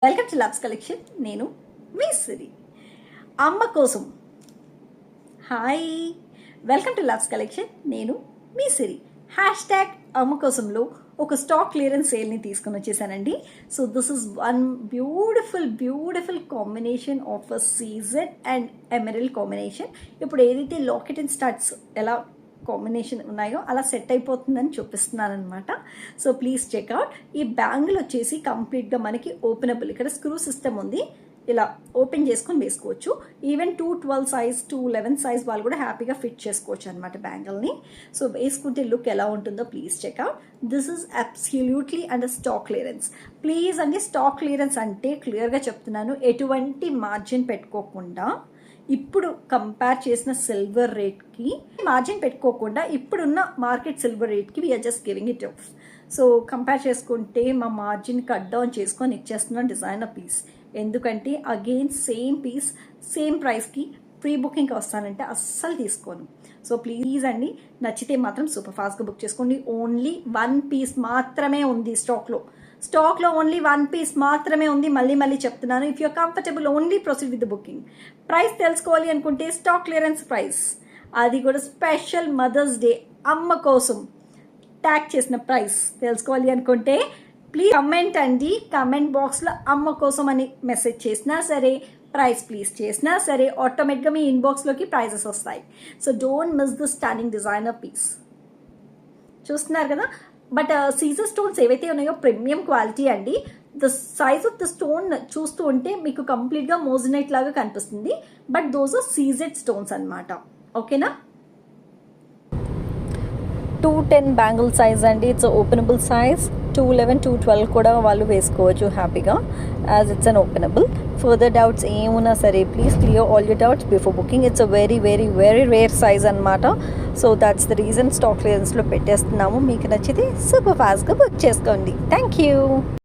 Welcome to loves collection. నేను మీ సిరి. అమ్మ కోసం. Hi, welcome to loves collection. నేను మీ సిరి. హ్యాష్ట్యాగ్ అమ్మ కోసంలో ఒక స్టాక్ క్లియరెన్స్ సేల్ని తీసుకొని వచ్చేసానండి. So this is one beautiful combination of a CZ and emerald combination. ఇప్పుడు ఏదైతే లాకెట్ అండ్ స్టడ్స్ ఎలా కాంబినేషన్ ఉన్నాయో అలా సెట్ అయిపోతుందని చూపిస్తున్నాను అనమాట. So please check out. ఈ బ్యాంగిల్ వచ్చేసి కంప్లీట్గా మనకి ఓపెనబుల్, ఇక్కడ స్క్రూ సిస్టమ్ ఉంది, ఇలా ఓపెన్ చేసుకొని వేసుకోవచ్చు. ఈవెన్ 212 సైజ్ 211 సైజ్ వాళ్ళు కూడా హ్యాపీగా ఫిట్ చేసుకోవచ్చు అనమాట బ్యాంగిల్ని. సో వేసుకుంటే లుక్ ఎలా ఉంటుందో please check out. This is absolutely under stock clearance. Please అండి, స్టాక్ క్లియరెన్స్ అంటే క్లియర్గా చెప్తున్నాను, ఎటువంటి మార్జిన్ పెట్టుకోకుండా ఇప్పుడు కంపేర్ చేసిన సిల్వర్ రేట్కి మార్జిన్ పెట్టుకోకుండా ఇప్పుడున్న మార్కెట్ సిల్వర్ రేట్కి we are just giving it off. So compare చేసుకుంటే మా మార్జిన్ కట్ డౌన్ చేసుకొని ఇచ్చేస్తున్నాం డిజైనర్ పీస్. ఎందుకంటే అగైన్ సేమ్ పీస్ సేమ్ ప్రైస్కి ప్రీ బుకింగ్కి వస్తానంటే అస్సలు తీసుకోను. సో ప్లీజ్ అండి, నచ్చితే మాత్రం సూపర్ ఫాస్ట్గా బుక్ చేసుకోండి. ఓన్లీ 1 పీస్ మాత్రమే ఉంది స్టాక్లో ఓన్లీ 1 పీస్ మాత్రమే ఉంది. మళ్ళీ చెప్తున్నాను, if you're comfortable only proceed with the booking. Price తెలుసుకోవాలి అనుకుంటే స్టాక్ క్లియరెన్స్ ప్రైస్, అది కూడా స్పెషల్ మదర్స్ డే అమ్మ కోసం ట్యాగ్ చేసిన ప్రైస్ తెలుసుకోవాలి అనుకుంటే ప్లీజ్ కమెంట్ అండి. కమెంట్ బాక్స్లో అమ్మ కోసం అని మెసేజ్ చేసినా సరే, ప్రైస్ ప్లీజ్ చేసినా సరే, ఆటోమేటిక్గా మీ ఇన్బాక్స్లోకి ప్రైజెస్ వస్తాయి. So don't miss the stunning designer piece. చూస్తున్నారు కదా, బట్ సీజర్ స్టోన్స్ ఏవైతే ఉన్నాయో ప్రీమియం క్వాలిటీ అండి. The size of the stone చూస్తూ ఉంటే మీకు కంప్లీట్గా మోజనైట్ లాగా కనిపిస్తుంది, but those are CZ stones అనమాట. ఓకేనా. 210 బ్యాంగిల్ సైజ్ అండి. It's openable size. 211 212 కూడా వాళ్ళు వేసుకోవచ్చు హ్యాపీగా, as it's an openable. Further doubts ఏమున్నా సరే please clear all your doubts before booking. It's a very rare size అనమాట. So that's the reason stock క్లియరెన్స్లో పెట్టేస్తున్నాము. మీకు నచ్చితే సూపర్ ఫాస్ట్గా బుక్ చేసుకోండి. Thank you.